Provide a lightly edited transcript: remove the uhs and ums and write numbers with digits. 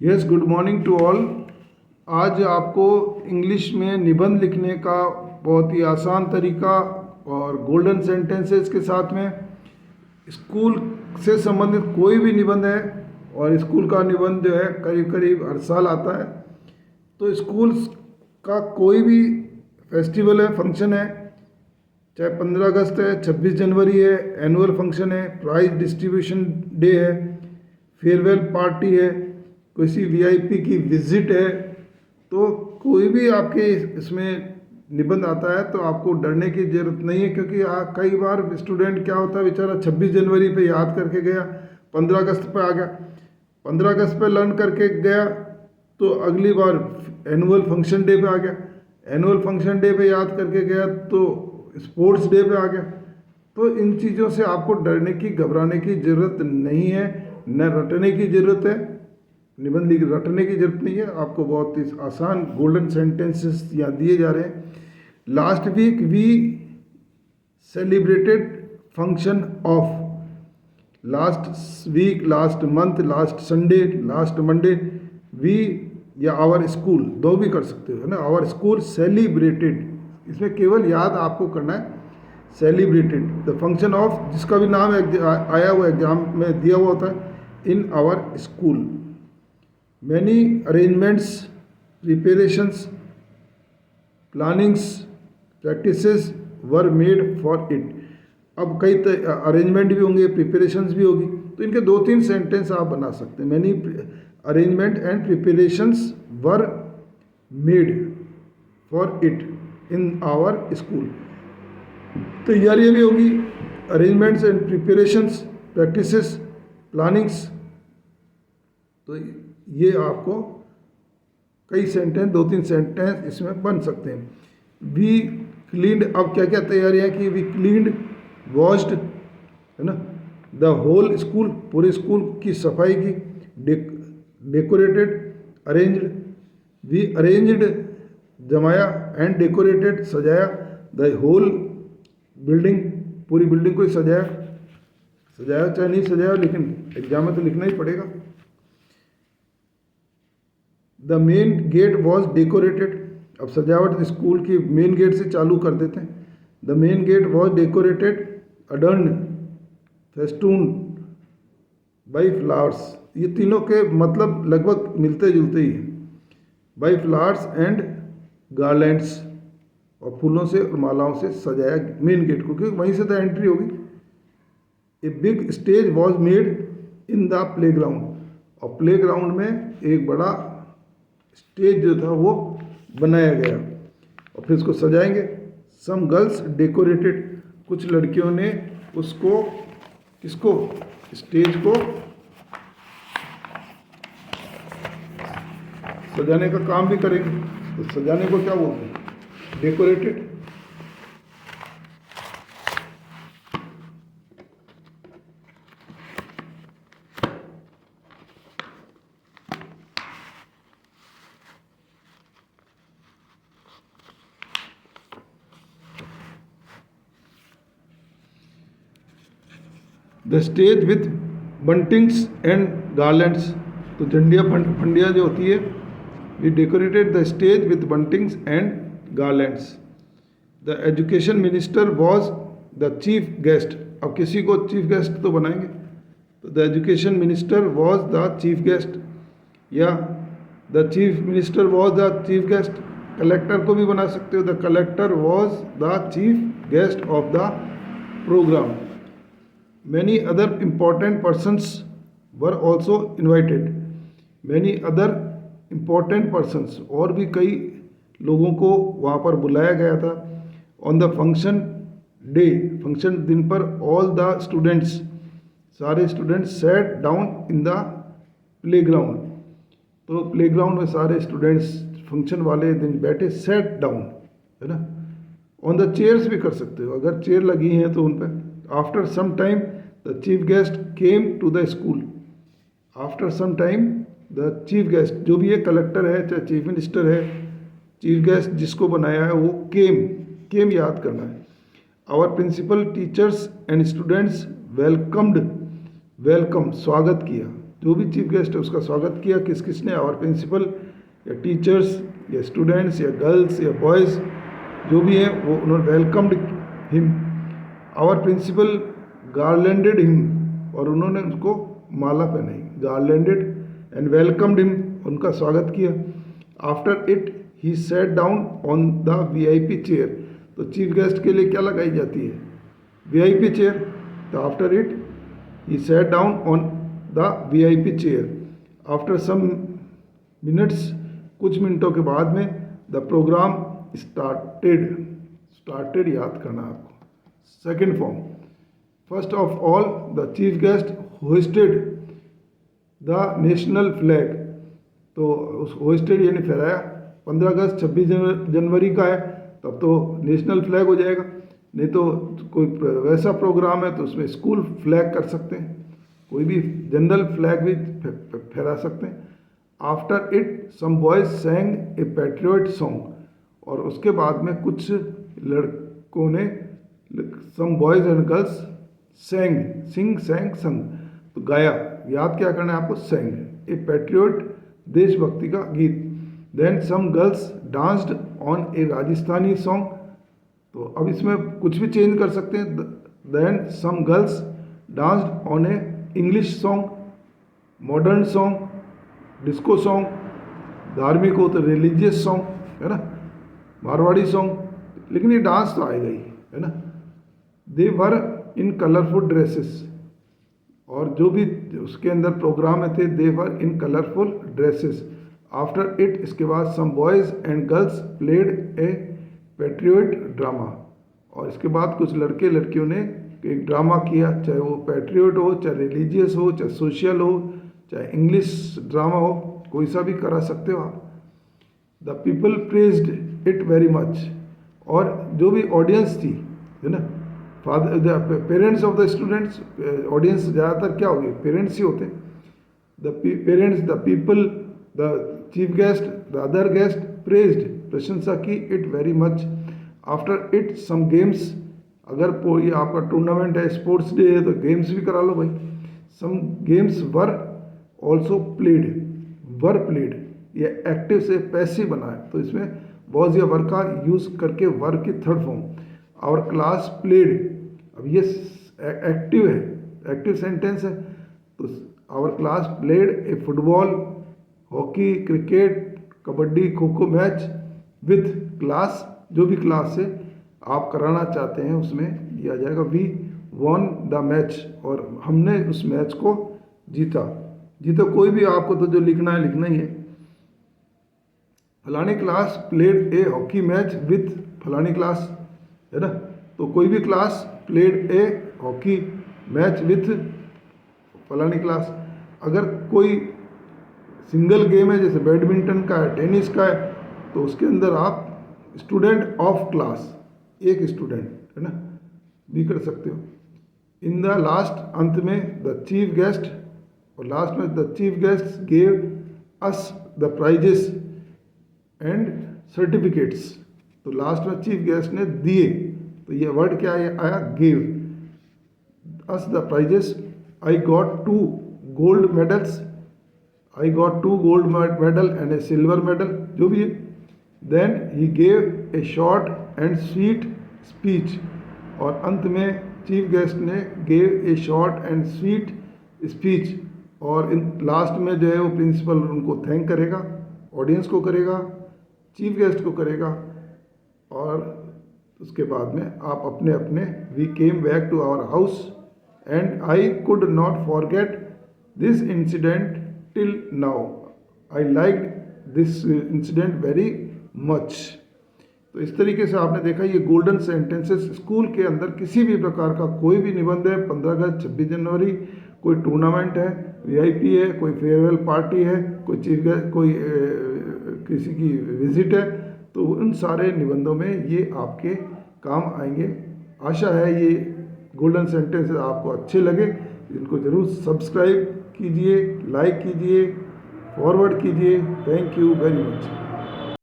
Yes, good morning to all. आज आपको English में निबंध लिखने का बहुत ही आसान तरीका और गोल्डन सेंटेंसेस के साथ में स्कूल से संबंधित कोई भी निबंध है, और स्कूल का निबंध जो है करीब करीब हर साल आता है। तो स्कूल का कोई भी फेस्टिवल है, फंक्शन है, चाहे 15 अगस्त है, 26 जनवरी है, एनुअल फंक्शन है, प्राइज डिस्ट्रीब्यूशन डे है, फेयरवेल पार्टी है, किसी वीआईपी की विजिट है, तो कोई भी आपके इसमें निबंध आता है तो आपको डरने की ज़रूरत नहीं है। क्योंकि कई बार स्टूडेंट क्या होता है, बेचारा 26 जनवरी पे याद करके गया, 15 अगस्त पे आ गया, 15 अगस्त पे लर्न करके गया, तो अगली बार एनुअल फंक्शन डे पे आ गया, एनुअल फंक्शन डे पे याद करके गया तो स्पोर्ट्स डे पे आ गया। तो इन चीज़ों से आपको डरने की, घबराने की ज़रूरत नहीं है, न रटने की ज़रूरत है। निबंध रटने की जरूरत नहीं है, आपको बहुत ही आसान गोल्डन सेंटेंसेस यहाँ दिए जा रहे हैं। Last week we celebrated function of, last week, last month, last Sunday, last Monday, we या आवर स्कूल, दो भी कर सकते हो, है ना। आवर स्कूल सेलिब्रेटेड, इसमें केवल याद आपको करना है सेलिब्रेटेड द फंक्शन ऑफ, जिसका भी नाम आया हुआ एग्जाम में दिया हुआ होता है, in our school. Many arrangements, preparations, plannings, practices were made for it. अब कई अरेंजमेंट भी होंगे, प्रिपरेशंस भी होगी, तो इनके 2-3 सेंटेंस आप बना सकते हैं। Many arrangement and preparations were made for it in our school. तैयारियाँ भी होगी, arrangements and preparations, practices, plannings. तो ये आपको कई सेंटेंस, 2-3 सेंटेंस इसमें बन सकते हैं। वी क्लीन्ड, अब क्या क्या तैयारियां की, वी क्लीन्ड, वॉश्ड, है ना, द होल स्कूल, पूरे स्कूल की सफाई की, डेकोरेटेड, अरेंज्ड, वी अरेंज्ड, जमाया, एंड डेकोरेटेड, सजाया, द होल बिल्डिंग, पूरी बिल्डिंग को सजाया, सजाया चाहे नहीं सजाया, लेकिन एग्जाम में तो लिखना ही पड़ेगा। The main gate was decorated, अब सजावट स्कूल की मेन गेट से चालू कर देते हैं। The main gate was decorated, adorned, festoon by flowers, ये तीनों के मतलब लगभग मिलते जुलते ही हैं। बाई फ्लावर्स एंड गार्लैंड्स, और फूलों से और मालाओं से सजाया मेन गेट को, क्योंकि वहीं से तो एंट्री होगी। A big stage was made in the play ground, और प्ले ग्राउंड में एक बड़ा स्टेज जो था वो बनाया गया, और फिर उसको सजाएंगे। सम गर्ल्स डेकोरेटेड, कुछ लड़कियों ने उसको, किसको, स्टेज को सजाने का काम भी करेंगे। तो सजाने को क्या बोलते हैं, decorated. The stage with buntings and garlands, तो झंडियाँ फंडियाँ जो होती है, we decorated the stage with buntings and garlands. The education minister was the chief guest, अब किसी को चीफ गेस्ट तो बनाएंगे, तो the education minister was the chief guest, या the chief minister was the chief guest. Collector को भी बना सकते हो, the collector was the chief guest of the programme. Many other important persons were also invited. Many other important persons, और भी कई लोगों को वहाँ पर बुलाया गया था। On the function day, function दिन पर, all the students, सारे students sat down in the playground, तो प्लेग्राउंड में सारे स्टूडेंट्स फंक्शन वाले दिन बैठे, sat down, है ना। On the chairs भी कर सकते हो, अगर चेयर लगी हैं तो उन पर। After some time the chief guest came to the school. After some time the chief guest, जो भी ये कलेक्टर है चाहे चीफ मिनिस्टर है, चीफ गेस्ट जिसको बनाया है वो केम याद करना है। Our principal, teachers and students welcomed, welcome स्वागत किया, जो भी चीफ गेस्ट है उसका स्वागत किया। किस किसने? आवर प्रिंसिपल या टीचर्स या स्टूडेंट्स या गर्ल्स या बॉयज़ जो भी हैं वो उन्होंने welcomed him. Our principal garlanded him, और उन्होंने उसको माला पहनाई, गार्लैंडेड एंड वेलकम्ड हिम, उनका स्वागत किया। After it he sat down on the VIP chair, तो चीफ गेस्ट के लिए क्या लगाई जाती है? VIP chair. तो after it he sat down on the VIP chair. After some minutes, कुछ मिनटों के बाद में, द प्रोग्राम स्टार्टेड याद करना आपको। Second form, first of all the chief guest hosted the national flag, तो उस होस्टेड यानी फहराया। 15 अगस्त 26 जनवरी का है, तब तो नेशनल फ्लैग हो जाएगा। नहीं तो कोई वैसा प्रोग्राम है तो उसमें स्कूल फ्लैग कर सकते हैं, कोई भी जनरल फ्लैग भी फहरा सकते हैं। After it some boys sang a patriot song, और उसके बाद में कुछ लड़कों ने, सम बॉयज एंड गर्ल्स संग, तो गाया। याद क्या करना है आपको? सैंग ए पैट्रियट, देशभक्ति का गीत। Then some girls danced on a Rajasthani song, तो अब इसमें कुछ भी चेंज कर सकते हैं। Then some girls danced on a English song, modern song, disco song, धार्मिक हो तो रिलीजियस सॉन्ग, है ना, मारवाड़ी सॉन्ग, लेकिन ये डांस तो आएगा ही, है ना। दे वर इन कलरफुल ड्रेसेस, और जो भी उसके अंदर प्रोग्राम में थे, they were in colourful dresses. After it, इसके बाद some boys and girls played a patriot drama, और इसके बाद कुछ लड़के लड़कियों ने एक ड्रामा किया, चाहे वो पैट्रियट हो, चाहे रिलीजियस हो, चाहे सोशल हो, चाहे इंग्लिश ड्रामा हो, कोई सा भी करा सकते हो आप। The people praised it very much, और जो भी ऑडियंस थी, है ना, father the parents of the students, audience ज़्यादातर क्या होगी? पेरेंट्स ही होते हैं। The parents, the people, the chief guest, the other guest praised, प्रशंसा की, it very much. After it some games, अगर ये आपका टूर्नामेंट है, स्पोर्ट्स डे है, तो गेम्स भी करा लो भाई। Some games were also played, ये एक्टिव से पैसिव बना है, तो इसमें वॉज या वर का यूज़ करके वर्क की third form. Our class played, अब ये एक्टिव है, एक्टिव सेंटेंस है, तो our class played a football, hockey, cricket, kabaddi, kho kho match with class, जो भी क्लास से आप कराना चाहते हैं उसमें दिया जाएगा। वी वॉन द मैच, और हमने उस मैच को जीता। कोई भी आपको तो जो लिखना है लिखना ही है। फलानी class played A hockey match with फलानी क्लास, है ना, तो कोई भी class played A hockey match with फलानी क्लास। अगर कोई सिंगल गेम है, जैसे बैडमिंटन का है, टेनिस का है, तो उसके अंदर आप स्टूडेंट ऑफ क्लास, एक स्टूडेंट, है ना, भी कर सकते हो। इन द लास्ट, अंत में, द चीफ गेस्ट, और लास्ट में the chief guest gave us the prizes and certificates, तो लास्ट में चीफ गेस्ट ने दिए, तो ये वर्ड क्या आया? Give us the prizes. I got 2 gold medals, I got 2 gold medal and a silver medal, जो भी है। Then he gave a short and sweet speech, और अंत में चीफ गेस्ट ने gave a short and sweet speech, और in last में जो है वो प्रिंसिपल उनको थैंक करेगा, ऑडियंस को करेगा, चीफ गेस्ट को करेगा, और उसके बाद में आप अपने अपने, we came back to our house and I could not forget this incident till now, I like this incident very much. तो इस तरीके से आपने देखा ये गोल्डन सेंटेंसेस। स्कूल के अंदर किसी भी प्रकार का कोई भी निबंध है, 15 अगस्त, 26 जनवरी, कोई टूर्नामेंट है, वीआईपी है, कोई फेयरवेल पार्टी है, कोई चीफ गेस्ट, कोई किसी की विजिट है, तो उन सारे निबंधों में ये आपके काम आएंगे। आशा है ये गोल्डन सेंटेंसेस आपको अच्छे लगे। इनको ज़रूर सब्सक्राइब कीजिए, लाइक कीजिए, फॉरवर्ड कीजिए। Thank you very much.